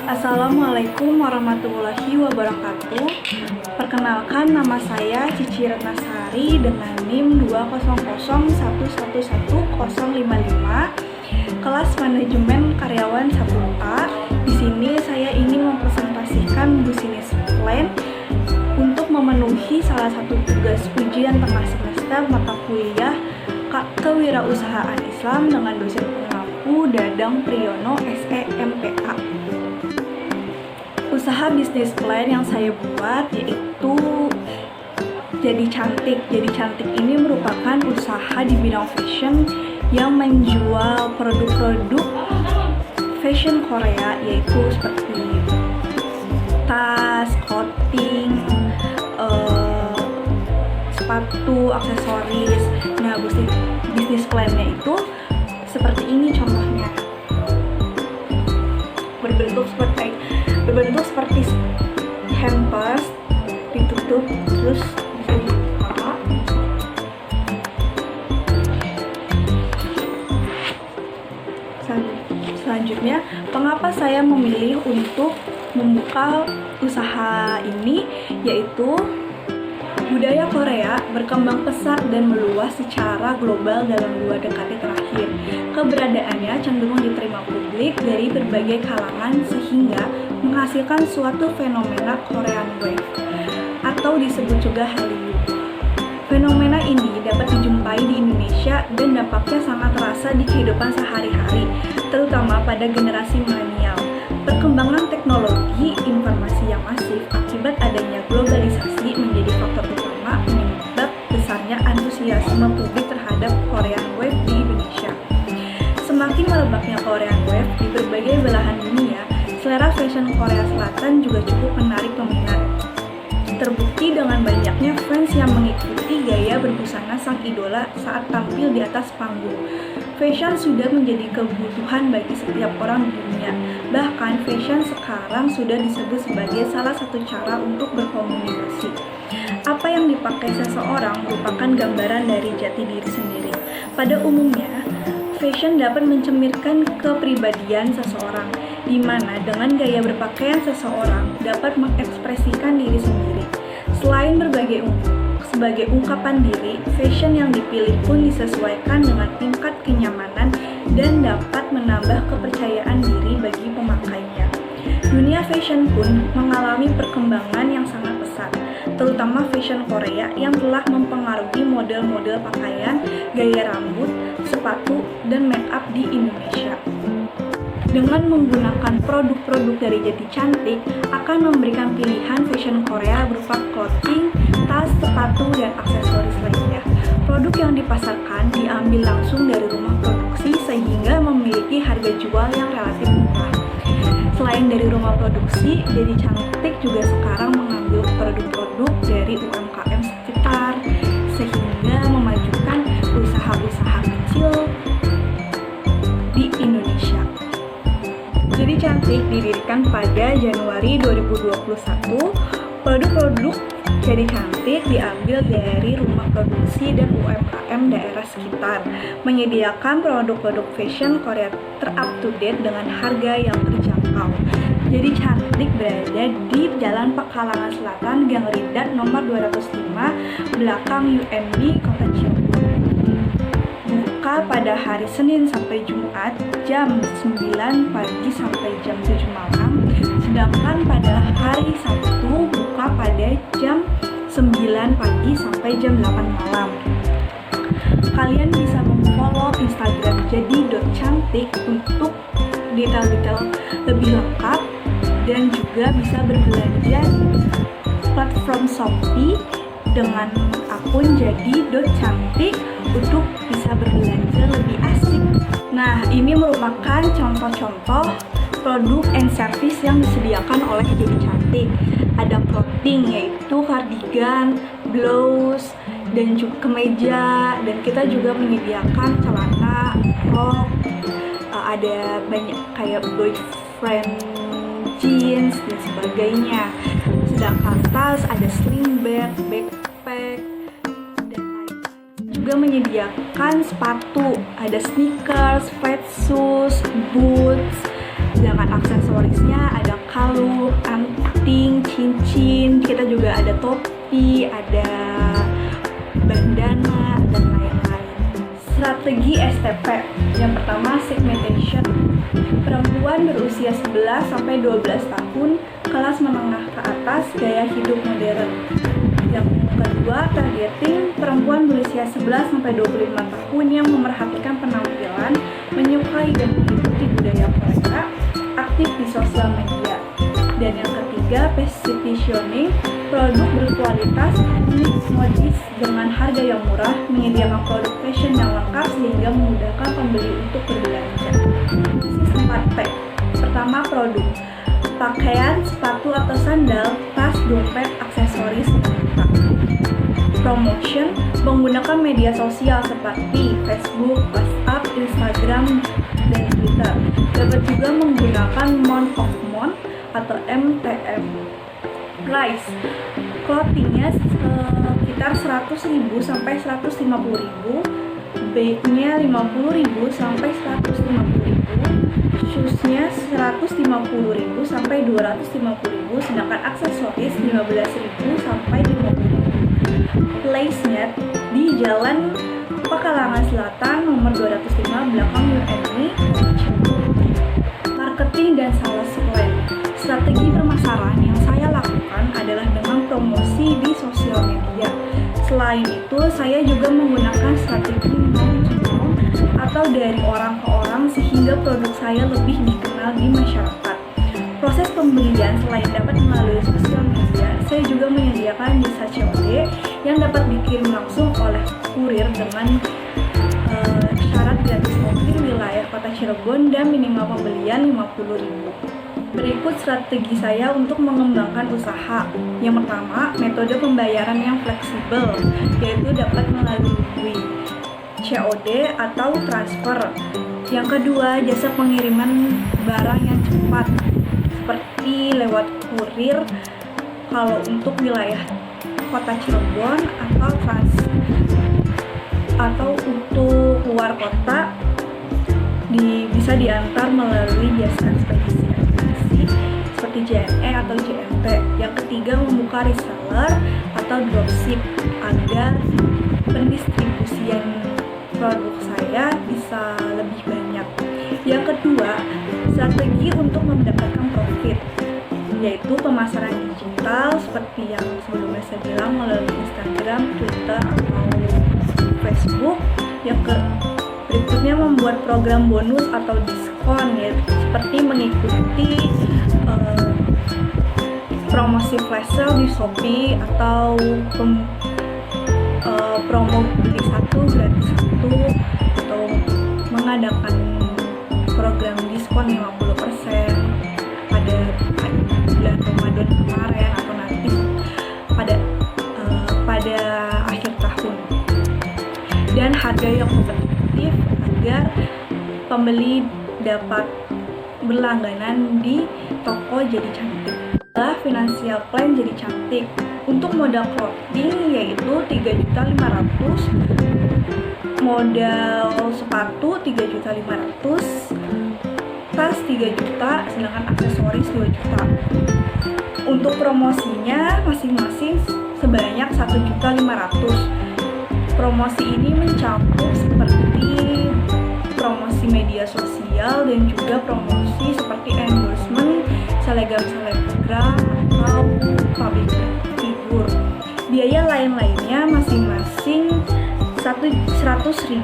Assalamualaikum warahmatullahi wabarakatuh. Perkenalkan, nama saya Cici Ratnasari dengan NIM 200111055, kelas manajemen karyawan 1A. Di sini saya ingin mempresentasikan bisnis plan untuk memenuhi salah satu tugas ujian tengah semester mata kuliah Kewirausahaan Islam dengan dosen pengaku Dadang Priyono SE MPA. Usaha bisnis plan yang saya buat yaitu Jadi Cantik. Jadi Cantik ini merupakan usaha di bidang fashion yang menjual produk-produk fashion Korea, yaitu seperti tas, coating, sepatu, aksesoris. Nah, bisnis plan-nya itu seperti ini contohnya. Berbentuk seperti hampers, ditutup terus bisa dibuka. Selanjutnya, mengapa saya memilih untuk membuka usaha ini, yaitu budaya Korea berkembang pesat dan meluas secara global dalam 2 dekade terakhir. Keberadaannya cenderung diterima publik dari berbagai kalangan sehingga menghasilkan suatu fenomena Korean Wave atau disebut juga Hallyu. Fenomena ini dapat dijumpai di Indonesia dan dampaknya sangat terasa di kehidupan sehari-hari, terutama pada generasi milenial. Perkembangan teknologi informasi yang masif akibat adanya globalisasi menjadi faktor utama penyebab besarnya antusiasme publik terhadap Korean Wave di Indonesia. Semakin merebaknya Korean Wave di berbagai belahan dunia, selera fashion Korea Selatan juga cukup menarik peminat. Terbukti dengan banyaknya fans yang mengikuti gaya berbusana sang idola saat tampil di atas panggung. Fashion sudah menjadi kebutuhan bagi setiap orang di dunia. Bahkan fashion sekarang sudah disebut sebagai salah satu cara untuk berkomunikasi. Apa yang dipakai seseorang merupakan gambaran dari jati diri sendiri. Pada umumnya, fashion dapat mencerminkan kepribadian seseorang, di mana dengan gaya berpakaian seseorang dapat mengekspresikan diri sendiri. Selain sebagai ungkapan diri, fashion yang dipilih pun disesuaikan dengan tingkat kenyamanan dan dapat menambah kepercayaan diri bagi pemakainya. Dunia fashion pun mengalami perkembangan yang sangat pesat, terutama fashion Korea yang telah mempengaruhi model-model pakaian, gaya rambut, sepatu, dan make up di Indonesia. Dengan menggunakan produk-produk dari Jadi Cantik akan memberikan pilihan fashion Korea berupa clothing, tas, sepatu, dan aksesoris lainnya. Produk yang dipasarkan diambil langsung dari rumah produksi sehingga memiliki harga jual yang relatif murah. Selain dari rumah produksi, Jadi Cantik juga sekarang mengambil produk-produk dari UMKM sekitar sehingga memajukan usaha-usaha kecil di Indonesia. Jadi Cantik didirikan pada Januari 2021. Produk-produk Jadi Cantik diambil dari rumah produksi dan UMKM daerah sekitar, menyediakan produk-produk fashion Korea ter-up-to-date dengan harga yang terjangkau. Jadi Cantik berada di Jalan Pekalongan Selatan, Gang Rindat nomor 205, belakang UNB, Kota Cirebon. Buka pada hari Senin sampai Jumat jam 9 pagi sampai jam 7 malam, sedangkan pada hari Sabtu buka pada jam 9 pagi sampai jam 8 malam. Kalian bisa memfollow Instagram jadi.cantik untuk detail-detail lebih lengkap dan juga bisa berbelanja di platform Shopee dengan akun jadi.cantik untuk bisa berbelanja lebih asik. Nah, ini merupakan contoh-contoh produk and service yang disediakan oleh Jadi Cantik. Ada clothing yaitu cardigan, blouse, dan juga kemeja, dan kita juga menyediakan celana, rok, ada banyak kayak boyfriend jeans dan sebagainya. Sedangkan tas ada sling bag, backpack, dan lain. Juga menyediakan sepatu, ada sneakers, flat shoes, boots. Sedangkan aksesorisnya ada cincin, kita juga ada topi, ada bandana, dan lain-lain. Strategi STP. Yang pertama, segmentation. Perempuan berusia 11-12 tahun, kelas menengah ke atas, gaya hidup modern. Yang kedua, targeting. Perempuan berusia 11-25 tahun yang memerhatikan penampilan, menyukai dan mengikuti budaya Korea, aktif di sosial media. Dan yang ketiga, positioning. Produk berkualitas, unik, modis, dengan harga yang murah, menyediakan produk fashion yang lengkap sehingga memudahkan pembeli untuk berbelanja. Sisi 4P. Pertama, produk. Pakaian, sepatu atau sandal, tas, dompet, aksesoris, dan mata. Promotion, menggunakan media sosial seperti Facebook, WhatsApp, Instagram, dan Twitter. Dapat juga menggunakan month of month atau MTM. Price, clothingnya sekitar 100.000 sampai 150.000, bagnya 50.000 sampai 150.000, shoesnya 150.000 sampai 250.000, sedangkan aksesoris 15.000 sampai 50.000. Place-nya di Jalan Pekalangan Selatan nomor 205 belakang UNI. Marketing dan sales plan. Strategi pemasaran yang saya lakukan adalah dengan promosi di sosial media. Selain itu, saya juga menggunakan strategi mouth-to-mouth atau dari orang ke orang sehingga produk saya lebih dikenal di masyarakat. Proses pembelian selain dapat melalui sosial media, saya juga menyediakan jasa COD yang dapat dikirim langsung oleh kurir dengan syarat gratis ongkir wilayah Kota Cirebon dan minimal pembelian 50.000. Berikut strategi saya untuk mengembangkan usaha. Yang pertama, metode pembayaran yang fleksibel, yaitu dapat melalui COD atau transfer. Yang kedua, jasa pengiriman barang yang cepat, seperti lewat kurir kalau untuk wilayah Kota Cirebon atau untuk luar kota bisa diantar melalui jasa ekspedisi seperti JNE atau JNT. Yang ketiga, membuka reseller atau dropship agar pendistribusian produk saya bisa lebih banyak. Yang kedua, strategi untuk mendapatkan profit, yaitu pemasaran digital seperti yang sebelumnya saya bilang melalui Instagram, Twitter, atau Facebook. Yang berikutnya, membuat program bonus atau diskon, yaitu seperti mengikuti promosi flash sale di Shopee atau promo beli satu gratis satu, atau mengadakan program diskon 50% pada bulan Ramadan kemarin atau nanti pada akhir tahun, dan harga yang kompetitif agar pembeli dapat berlangganan di toko jadi cantik. Financial plan jadi cantik. Untuk modal clothing yaitu 3.500.000, modal sepatu 3.500.000, tas 3 juta, sedangkan aksesoris 2 juta. Untuk promosinya masing-masing sebanyak 1.500.000. Promosi ini mencakup seperti promosi media sosial dan juga promosi seperti endorsement selebgram atau public figure. Biaya lain-lainnya masing-masing 100.000,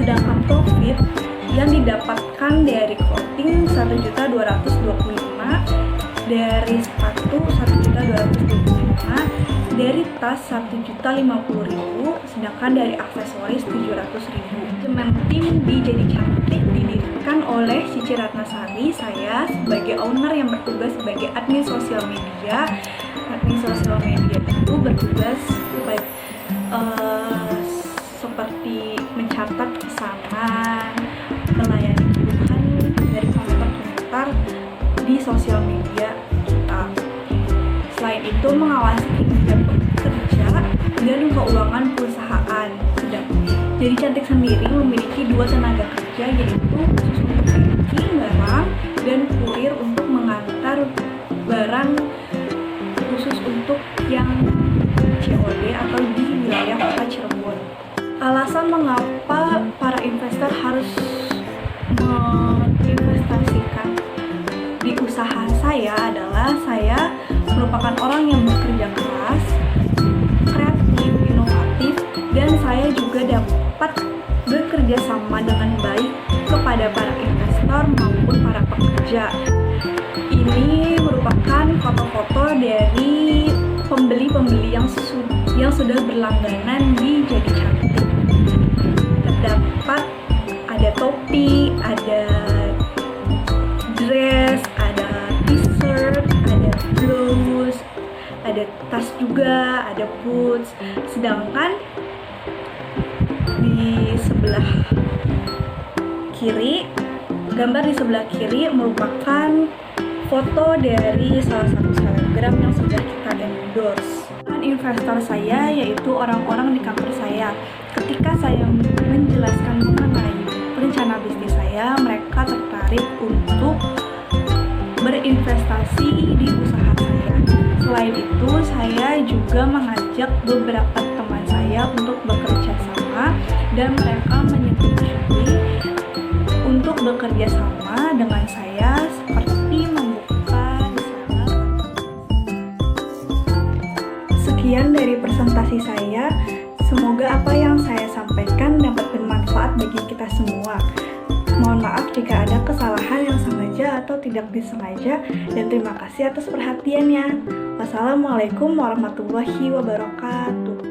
sedangkan profit yang didapatkan dari clothing 1.225.000, dari sepatu 1.225.000, dari tas 1.050.000, sedangkan dari aksesoris 700.000. Manajemen di Jadi Cantik didirikan oleh Cici Ratnasari. Saya sebagai owner yang bertugas sebagai admin sosial media. Admin sosial media itu bertugas seperti mencatat pesanan, melayani keluhan dari komentar-komentar di sosial media kita. Selain itu, mengawasi kinerja pekerja dan keuangan perusahaan. Jadi Cantik sendiri memiliki 2 tenaga kerja, yaitu khusus untuk packing barang dan kurir untuk mengantar barang Alasan mengapa para investor harus menginvestasikan di usaha saya adalah saya merupakan orang yang bekerja keras, kreatif, inovatif, dan saya juga dapat bekerja sama dengan baik kepada para investor maupun para pekerja. Ini merupakan foto-foto dari pembeli-pembeli yang sudah berlangganan di Jadi Cantik. Terdapat ada topi, ada dress, ada t-shirt, ada blouse, ada tas juga, ada boots. Sedangkan di sebelah kiri, gambar di sebelah kiri merupakan foto dari salah satu selebgram yang sudah kita endorse. Investor saya yaitu orang-orang di kantor saya. Ketika saya menjelaskan mengenai rencana bisnis saya, mereka tertarik untuk berinvestasi di usaha saya. Selain itu, saya juga mengajak beberapa teman saya untuk bekerja sama dan mereka menyetujui untuk bekerja sama dengan saya seperti membuka reseller. Sekian dari presentasi saya. Semoga apa yang saya sampaikan dapat bermanfaat bagi kita semua. Mohon maaf jika ada kesalahan yang sengaja atau tidak disengaja, dan terima kasih atas perhatiannya. Wassalamualaikum warahmatullahi wabarakatuh.